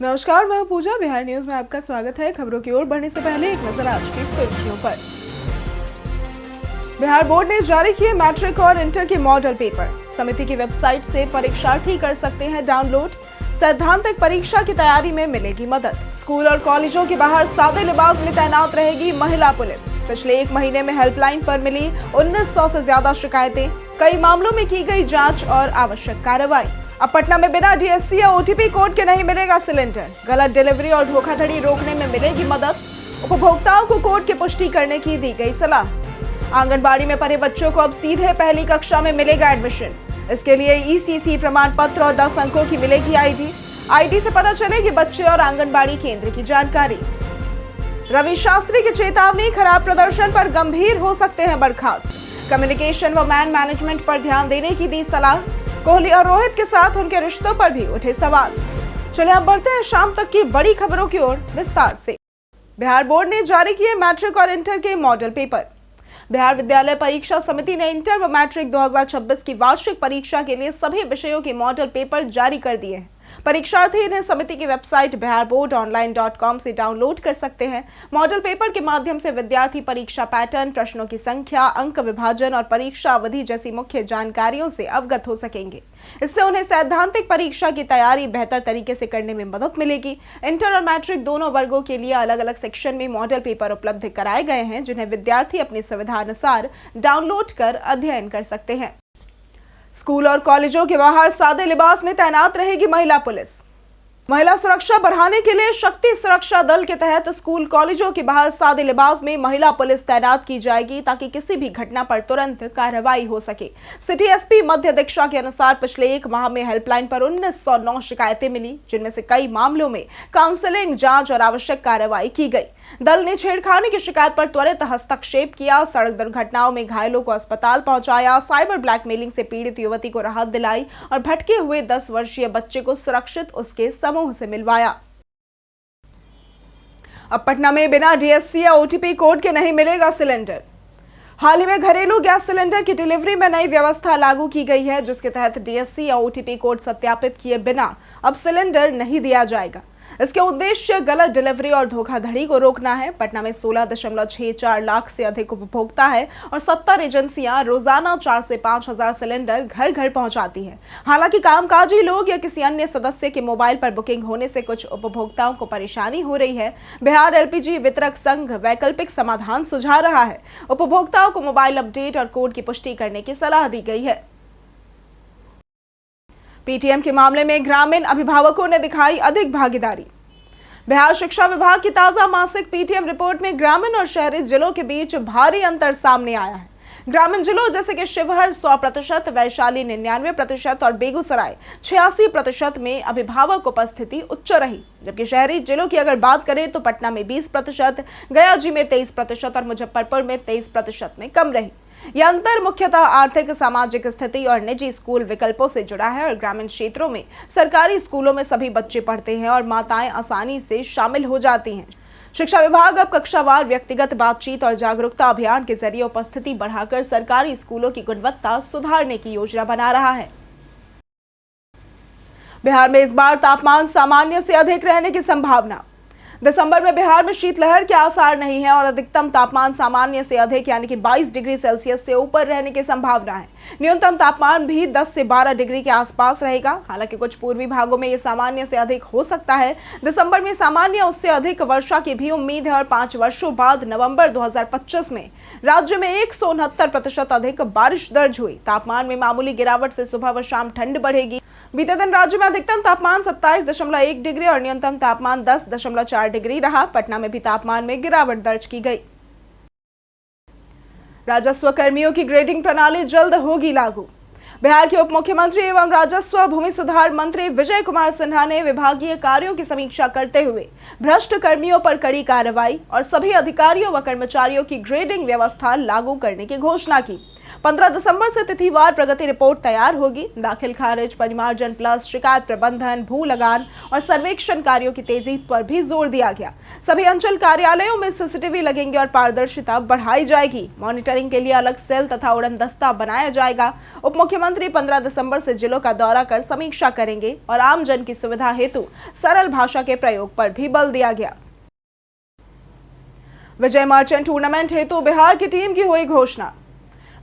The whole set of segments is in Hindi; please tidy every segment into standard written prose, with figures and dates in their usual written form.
नमस्कार, मैं पूजा। बिहार न्यूज में आपका स्वागत है। खबरों की ओर बढ़ने से पहले एक नजर आज की सुर्खियों पर। बिहार बोर्ड ने जारी किए मैट्रिक और इंटर के मॉडल पेपर। समिति की वेबसाइट से परीक्षार्थी कर सकते हैं डाउनलोड। सैद्धांतिक परीक्षा की तैयारी में मिलेगी मदद। स्कूल और कॉलेजों के बाहर सादे लिबास में तैनात रहेगी महिला पुलिस। पिछले एक महीने में हेल्पलाइन पर मिली 1900 से ज्यादा शिकायतें। कई मामलों में की गई जांच और आवश्यक कार्रवाई। अब पटना में बिना डीएससी या ओटीपी कोड के नहीं मिलेगा सिलेंडर। गलत डिलीवरी और धोखाधड़ी रोकने में मिलेगी मदद। उपभोक्ताओं को कोड की पुष्टि करने की दी गई सलाह। आंगनबाड़ी में पढ़े बच्चों को अब सीधे पहली कक्षा में मिलेगा एडमिशन। इसके लिए ईसीसी प्रमाण पत्र और 10 अंकों की मिलेगी आईडी से पता चलेगी बच्चे और आंगनबाड़ी केंद्र की जानकारी। रवि शास्त्री की चेतावनी, खराब प्रदर्शन पर गंभीर हो सकते हैं बर्खास्त। कम्युनिकेशन व मैन मैनेजमेंट पर ध्यान देने की दी सलाह। कोहली और रोहित के साथ उनके रिश्तों पर भी उठे सवाल। चलिए अब बढ़ते हैं शाम तक की बड़ी खबरों की ओर विस्तार से। बिहार बोर्ड ने जारी किए मैट्रिक और इंटर के मॉडल पेपर। बिहार विद्यालय परीक्षा समिति ने इंटर व मैट्रिक 2026 की वार्षिक परीक्षा के लिए सभी विषयों के मॉडल पेपर जारी कर दिए हैं। परीक्षार्थी इन्हें समिति की वेबसाइट biharboardonline.com से डाउनलोड कर सकते हैं। मॉडल पेपर के माध्यम से विद्यार्थी परीक्षा पैटर्न, प्रश्नों की संख्या, अंक विभाजन और परीक्षा अवधि जैसी मुख्य जानकारियों से अवगत हो सकेंगे। इससे उन्हें सैद्धांतिक परीक्षा की तैयारी बेहतर तरीके से करने में मदद मिलेगी। इंटर और मैट्रिक दोनों वर्गों के लिए अलग अलग सेक्शन में मॉडल पेपर उपलब्ध कराए गए हैं, जिन्हें विद्यार्थी अपनी सुविधा अनुसार डाउनलोड कर अध्ययन कर सकते हैं। स्कूल और कॉलेजों के बाहर सादे लिबास में तैनात रहेगी महिला पुलिस। महिला सुरक्षा बढ़ाने के लिए शक्ति सुरक्षा दल के तहत स्कूल कॉलेजों के बाहर सादे लिबास में महिला पुलिस तैनात की जाएगी, ताकि किसी भी घटना पर तुरंत कार्रवाई हो सके। सिटी एसपी मध्य दीक्षा के अनुसार पिछले एक माह में हेल्पलाइन पर 1909 शिकायतें मिली, जिनमें से कई मामलों में काउंसलिंग, जांच और आवश्यक कार्रवाई की गई। दल ने छेड़खानी की शिकायत पर त्वरित हस्तक्षेप किया, सड़क दुर्घटनाओं में घायलों को अस्पताल पहुंचाया, साइबर ब्लैकमेलिंग से पीड़ित युवती को राहत दिलाई और भटके हुए 10 वर्षीय बच्चे को सुरक्षित उसके समूह से मिलवाया। अब पटना में बिना डीएससी या ओटीपी कोड के नहीं मिलेगा सिलेंडर। हाल ही में घरेलू गैस सिलेंडर की डिलीवरी में नई व्यवस्था लागू की गई है, जिसके तहत डीएससी या ओटीपी कोड सत्यापित किए बिना अब सिलेंडर नहीं दिया जाएगा। इसके उद्देश्य गलत डिलीवरी और धोखाधड़ी को रोकना है। पटना में 16.64 लाख से अधिक उपभोक्ता है और 70 एजेंसियां रोजाना 4 से 5 हजार सिलेंडर घर घर पहुंचाती हैं। हालांकि कामकाजी लोग या किसी अन्य सदस्य के मोबाइल पर बुकिंग होने से कुछ उपभोक्ताओं को परेशानी हो रही है। बिहार एलपीजी वितरक संघ वैकल्पिक समाधान सुझा रहा है। उपभोक्ताओं को मोबाइल अपडेट और कोड की पुष्टि करने की सलाह दी गई है। पीटीएम के मामले में ग्रामीण अभिभावकों ने दिखाई अधिक भागीदारी। बिहार शिक्षा विभाग की ताजा मासिक पीटीएम रिपोर्ट में ग्रामीण और शहरी जिलों के बीच भारी अंतर सामने आया है। ग्रामीण जिलों जैसे कि शिवहर 100%, वैशाली 99% और बेगूसराय 86% में अभिभावक उपस्थिति उच्च रही, जबकि शहरी जिलों की अगर बात करें तो पटना में 20%, गया जी में 23% और मुजफ्फरपुर में 23% में कम रही। यह अंतर मुख्यतः आर्थिक, सामाजिक स्थिति और निजी स्कूल विकल्पों से जुड़ा है। और ग्रामीण क्षेत्रों में सरकारी स्कूलों में सभी बच्चे पढ़ते हैं और माताएं आसानी से शामिल हो जाती हैं। शिक्षा विभाग अब कक्षावार व्यक्तिगत बातचीत और जागरूकता अभियान के जरिए उपस्थिति बढ़ाकर सरकारी स्कूलों की गुणवत्ता सुधारने की योजना बना रहा है। बिहार में इस बार तापमान सामान्य से अधिक रहने की संभावना। दिसंबर में बिहार में शीतलहर के आसार नहीं है और अधिकतम तापमान सामान्य से अधिक यानी कि 22 डिग्री सेल्सियस से ऊपर रहने की संभावना है। न्यूनतम तापमान भी 10 से 12 डिग्री के आसपास रहेगा। हालांकि कुछ पूर्वी भागों में ये सामान्य से अधिक हो सकता है। दिसंबर में सामान्य उससे अधिक वर्षा की भी उम्मीद है और 5 वर्षों बाद नवंबर 2025 में राज्य में 169% अधिक बारिश दर्ज हुई। तापमान में मामूली गिरावट से सुबह व शाम ठंड बढ़ेगी। बीते दिन राज्य में अधिकतम तापमान 27.1 डिग्री और न्यूनतम तापमान 10.4 डिग्री रहा। पटना में भी तापमान में गिरावट दर्ज की गई। राजस्व कर्मियों की ग्रेडिंग प्रणाली जल्द होगी लागू। बिहार के उप मुख्यमंत्री एवं राजस्व भूमि सुधार मंत्री विजय कुमार सिन्हा ने विभागीय कार्यों की समीक्षा करते हुए भ्रष्ट कर्मियों पर कड़ी कार्रवाई और सभी अधिकारियों व कर्मचारियों की ग्रेडिंग व्यवस्था लागू करने की घोषणा की। 15 दिसंबर से तिथिवार प्रगति रिपोर्ट तैयार होगी। दाखिल खारिज, परिमार्जन प्लस, शिकायत प्रबंधन, भू लगान और सर्वेक्षण कार्यों की तेजी पर भी जोर दिया गया। सभी अंचल कार्यालयों में सीसीटीवी लगेंगे और पारदर्शिता बढ़ाई जाएगी। मॉनिटरिंग के लिए अलग सेल तथा उड़न दस्ता बनाया जाएगा। उप मुख्यमंत्री 15 दिसंबर से जिलों का दौरा कर समीक्षा करेंगे और आम जन की सुविधा हेतु सरल भाषा के प्रयोग पर भी बल दिया गया। विजय मर्चेंट टूर्नामेंट हेतु बिहार की टीम की हुई घोषणा।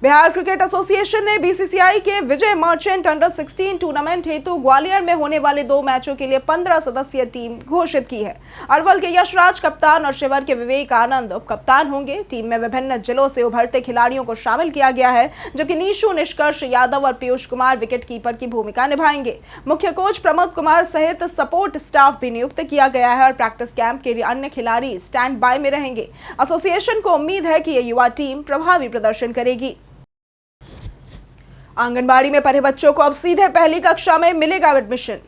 बिहार क्रिकेट एसोसिएशन ने बीसीसीआई के विजय मर्चेंट अंडर 16 टूर्नामेंट हेतु ग्वालियर में होने वाले 2 मैचों के लिए 15 सदस्यीय टीम घोषित की है। अरवल के यशराज कप्तान और शिवर के विवेक आनंद उप कप्तान होंगे। टीम में विभिन्न जिलों से उभरते खिलाड़ियों को शामिल किया गया है, जबकि नीशू, निष्कर्ष यादव और पीयूष कुमार विकेट कीपर की भूमिका निभाएंगे। मुख्य कोच प्रमोद कुमार सहित सपोर्ट स्टाफ भी नियुक्त किया गया है और प्रैक्टिस कैंप के लिए अन्य खिलाड़ी स्टैंड बाय में रहेंगे। एसोसिएशन को उम्मीद है कि ये युवा टीम प्रभावी प्रदर्शन करेगी। आंगनबाड़ी में पढ़े बच्चों को अब सीधे पहली कक्षा में मिलेगा एडमिशन।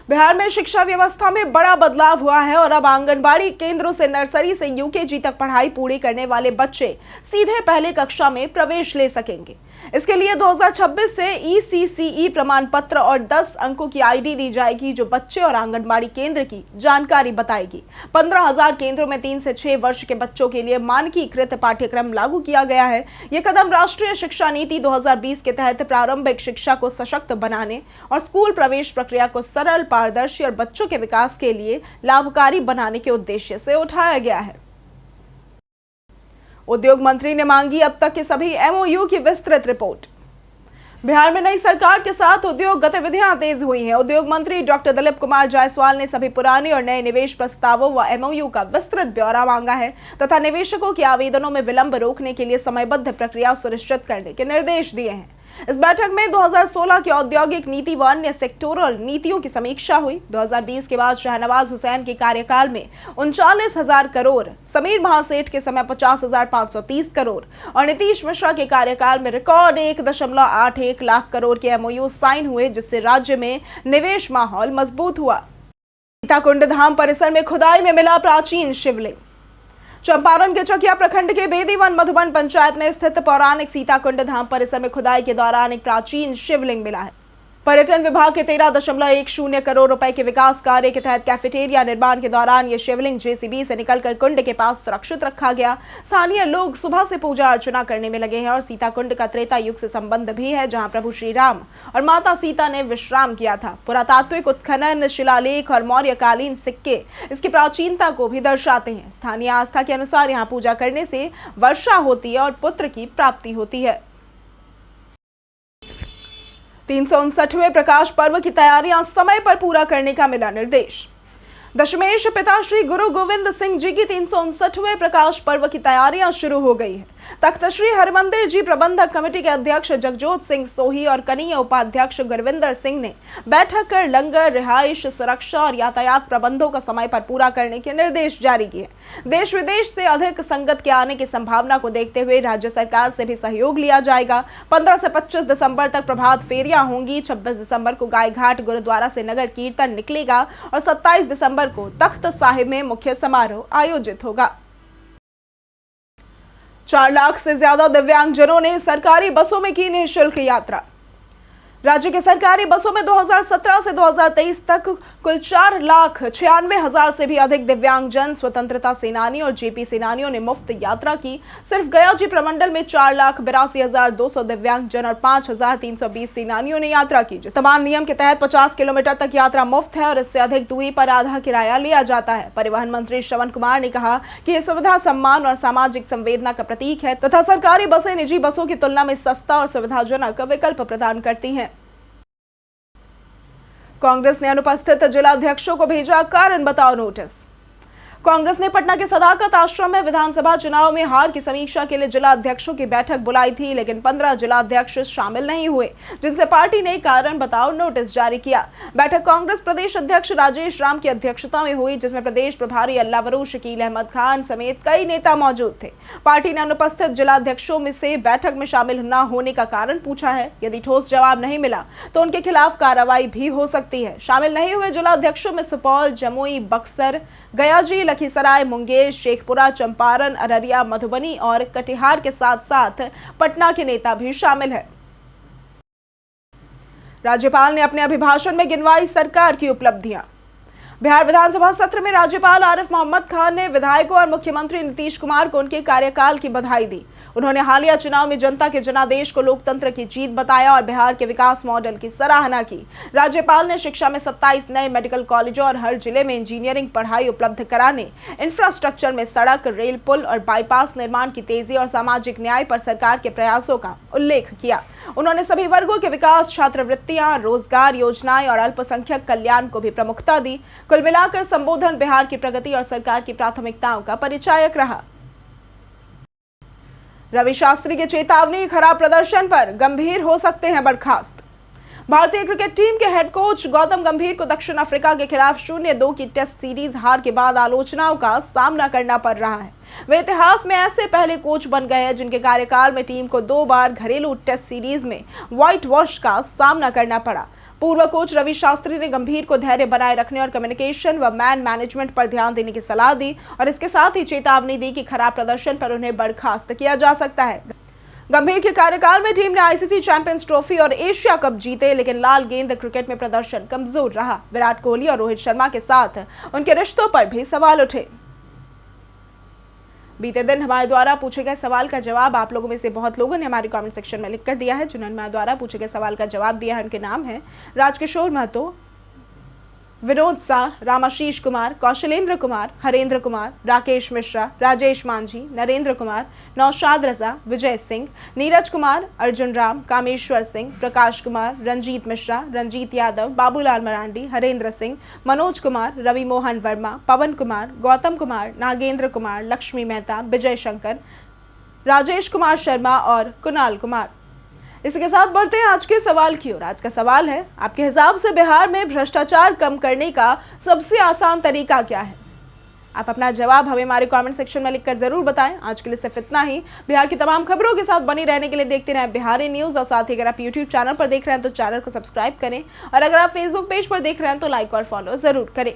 बिहार में शिक्षा व्यवस्था में बड़ा बदलाव हुआ है और अब आंगनबाड़ी केंद्रों से नर्सरी से यूकेजी तक पढ़ाई पूरी करने वाले बच्चे सीधे पहले कक्षा में प्रवेश ले सकेंगे। इसके लिए 2026 से ईसीसीई प्रमाण पत्र और 10 अंकों की आईडी दी जाएगी, जो बच्चे और आंगनबाड़ी केंद्र की जानकारी बताएगी। 15,000 केंद्रों में 3 से 6 वर्ष के बच्चों के लिए मानकीकृत पाठ्यक्रम लागू किया गया है। यह कदम राष्ट्रीय शिक्षा नीति 2020 के तहत प्रारंभिक शिक्षा को सशक्त बनाने और स्कूल प्रवेश प्रक्रिया को सरल, पारदर्शी और बच्चों के विकास के लिए लाभकारी बनाने के उद्देश्य से उठाया गया है। उद्योग मंत्री ने मांगी अब तक के सभी एमओयू की विस्तृत रिपोर्ट। बिहार में नई सरकार के साथ उद्योग गतिविधियां तेज हुई हैं। उद्योग मंत्री डॉक्टर दिलीप कुमार जायसवाल ने सभी पुराने और नए निवेश प्रस्तावों व एमओयू का विस्तृत ब्यौरा मांगा है तथा निवेशकों के आवेदनों में विलंब रोकने के लिए समयबद्ध प्रक्रिया सुनिश्चित करने के निर्देश दिए हैं। इस बैठक में 2016 की औद्योगिक नीति व अन्य सेक्टोरल नीतियों की समीक्षा हुई। 2020 के बाद शाहनवाज हुसैन के कार्यकाल में 39,000 करोड़, समीर महासेठ के समय 50,530 करोड़ और नीतीश मिश्रा के कार्यकाल में रिकॉर्ड 1.81 लाख करोड़ के एमओयू साइन हुए, जिससे राज्य में निवेश माहौल मजबूत हुआ। सीताकुंड धाम परिसर में खुदाई में मिला प्राचीन शिवलिंग। चंपारण के चकिया प्रखंड के बेदीवन मधुबन पंचायत में स्थित पौराणिक सीताकुंड धाम परिसर में खुदाई के दौरान एक प्राचीन शिवलिंग मिला है। पर्यटन विभाग के 13.10 करोड़ रुपए के विकास कार्य के तहत कैफेटेरिया निर्माण के दौरान ये शिवलिंग जेसीबी से निकलकर कुंड के पास सुरक्षित रखा गया। स्थानीय लोग सुबह से पूजा अर्चना करने में लगे हैं और सीताकुंड का त्रेता युग से संबंध भी है, जहां प्रभु श्री राम और माता सीता ने विश्राम किया था। पुरातात्विक उत्खनन, शिलालेख और मौर्यकालीन सिक्के इसकी प्राचीनता को भी दर्शाते हैं। स्थानीय आस्था के अनुसार यहाँ पूजा करने से वर्षा होती है और पुत्र की प्राप्ति होती है। 359वें प्रकाश पर्व की तैयारियां समय पर पूरा करने का मिला निर्देश। दशमेश पिता श्री गुरु गोविंद सिंह जी की 359वें प्रकाश पर्व की तैयारियां शुरू हो गई है। तख्त श्री हरमंदिर जी प्रबंधक कमेटी के अध्यक्ष जगजोत सिंह सोही और कनीय उपाध्यक्ष गुरविंदर सिंह ने बैठक कर लंगर, रिहाइश, सुरक्षा और यातायात प्रबंधों का समय पर पूरा करने के निर्देश जारी किए। देश विदेश से अधिक संगत के आने की संभावना को देखते हुए राज्य सरकार से भी सहयोग लिया जाएगा। 15 से 25 दिसंबर तक प्रभात फेरियां होंगी। 26 दिसंबर को गायघाट गुरुद्वारा से नगर कीर्तन निकलेगा और 27 दिसंबर को तख्त साहिब में मुख्य समारोह आयोजित होगा। 4 लाख से ज्यादा दिव्यांगजनों ने सरकारी बसों में की निःशुल्क यात्रा। राज्य के सरकारी बसों में 2017 से 2023 तक कुल 4,96,000 से भी अधिक दिव्यांगजन, स्वतंत्रता सेनानी और जेपी सेनानियों ने मुफ्त यात्रा की। सिर्फ गया जी प्रमंडल में 4,82,200 दिव्यांगजन और 5,320 सेनानियों ने यात्रा की। समान नियम के तहत 50 किलोमीटर तक यात्रा मुफ्त है और इससे अधिक दूरी पर आधा किराया लिया जाता है। परिवहन मंत्री श्रवण कुमार ने कहा कि यह सुविधा सम्मान और सामाजिक संवेदना का प्रतीक है तथा सरकारी बसें निजी बसों की तुलना में सस्ता और सुविधाजनक विकल्प प्रदान करती हैं। कांग्रेस ने अनुपस्थित जिलाध्यक्षों को भेजा कारण बताओ नोटिस। कांग्रेस ने पटना के सदाकत आश्रम में विधानसभा चुनाव में हार की समीक्षा के लिए जिला अध्यक्षों की बैठक बुलाई थी, लेकिन 15 जिला अध्यक्ष शामिल नहीं हुए, जिनसे पार्टी ने कारण बताओ नोटिस जारी किया। बैठक कांग्रेस प्रदेश अध्यक्ष राजेश राम की अध्यक्षता में हुई, जिसमें प्रदेश प्रभारी अल्लावरू, शकील अहमद खान समेत कई नेता मौजूद थे। पार्टी ने अनुपस्थित जिला अध्यक्षों में से बैठक में शामिल न होने का कारण पूछा है। यदि ठोस जवाब नहीं मिला तो उनके खिलाफ कार्रवाई भी हो सकती है। शामिल नहीं हुए जिला अध्यक्षों में सुपौल, जमुई, बक्सर, गया जी, लखीसराय, मुंगेर, शेखपुरा, चंपारण, अररिया, मधुबनी और कटिहार के साथ साथ पटना के नेता भी शामिल हैं। राज्यपाल ने अपने अभिभाषण में गिनवाई सरकार की उपलब्धियां। बिहार विधानसभा सत्र में राज्यपाल आरिफ मोहम्मद खान ने विधायकों और मुख्यमंत्री नीतीश कुमार को उनके कार्यकाल की बधाई दी। उन्होंने हालिया चुनाव में जनता के जनादेश को लोकतंत्र की जीत बताया और बिहार के विकास मॉडल की सराहना की। राज्यपाल ने शिक्षा में 27 नए मेडिकल कॉलेजों और हर जिले में इंजीनियरिंग पढ़ाई उपलब्ध कराने, इंफ्रास्ट्रक्चर में सड़क, रेल, पुल और बाईपास निर्माण की तेजी और सामाजिक न्याय पर सरकार के प्रयासों का उल्लेख किया। उन्होंने सभी वर्गों के विकास, छात्रवृत्तियां, रोजगार योजनाएं और अल्पसंख्यक कल्याण को भी प्रमुखता दी। कुल मिलाकर संबोधन बिहार की प्रगति और सरकार की प्राथमिकताओं का परिचायक रहा। रवि शास्त्री की चेतावनी, खराब प्रदर्शन पर गंभीर हो सकते हैं बर्खास्त। भारतीय क्रिकेट टीम के हेड कोच गौतम गंभीर को दक्षिण अफ्रीका के खिलाफ 0-2 की टेस्ट सीरीज हार के बाद आलोचनाओं का सामना करना पड़ रहा है। वे इतिहास में ऐसे पहले कोच बन गए हैं जिनके कार्यकाल में टीम को 2 बार घरेलू टेस्ट सीरीज में व्हाइट वॉश का सामना करना पड़ा। पूर्व कोच रवि शास्त्री ने गंभीर को धैर्य बनाए रखने और कम्युनिकेशन व मैन मैनेजमेंट पर ध्यान देने की सलाह दी और इसके साथ ही चेतावनी दी कि खराब प्रदर्शन पर उन्हें बर्खास्त किया जा सकता है। गंभीर के कार्यकाल में टीम ने आईसीसी चैंपियंस ट्रॉफी और एशिया कप जीते, लेकिन लाल गेंद क्रिकेट में प्रदर्शन कमजोर रहा। विराट कोहली और रोहित शर्मा के साथ उनके रिश्तों पर भी सवाल उठे। बीते दिन हमारे द्वारा पूछे गए सवाल का जवाब आप लोगों में से बहुत लोगों ने हमारे कमेंट सेक्शन में लिखकर दिया है। जिन्होंने हमारे द्वारा पूछे गए सवाल का जवाब दिया है उनके नाम है राजकिशोर महतो, विनोद शाह, रामाशीष कुमार, कौशलेंद्र कुमार, हरेंद्र कुमार, राकेश मिश्रा, राजेश मांझी, नरेंद्र कुमार, नौशाद रजा, विजय सिंह, नीरज कुमार, अर्जुन राम, कामेश्वर सिंह, प्रकाश कुमार, रंजीत मिश्रा, रंजीत यादव, बाबूलाल मरांडी, हरेंद्र सिंह, मनोज कुमार, रवि मोहन वर्मा, पवन कुमार, गौतम कुमार, नागेंद्र कुमार, लक्ष्मी मेहता, विजय शंकर, राजेश कुमार शर्मा और कुणाल कुमार। इसके साथ बढ़ते हैं आज के सवाल की ओर। आज का सवाल है, आपके हिसाब से बिहार में भ्रष्टाचार कम करने का सबसे आसान तरीका क्या है? आप अपना जवाब हमें हमारे कमेंट सेक्शन में लिखकर जरूर बताएं। आज के लिए सिर्फ इतना ही। बिहार की तमाम खबरों के साथ बनी रहने के लिए देखते रहें बिहारी न्यूज और साथ ही अगर आप यूट्यूब चैनल पर देख रहे हैं तो चैनल को सब्सक्राइब करें और अगर आप फेसबुक पेज पर देख रहे हैं तो लाइक और फॉलो जरूर करें।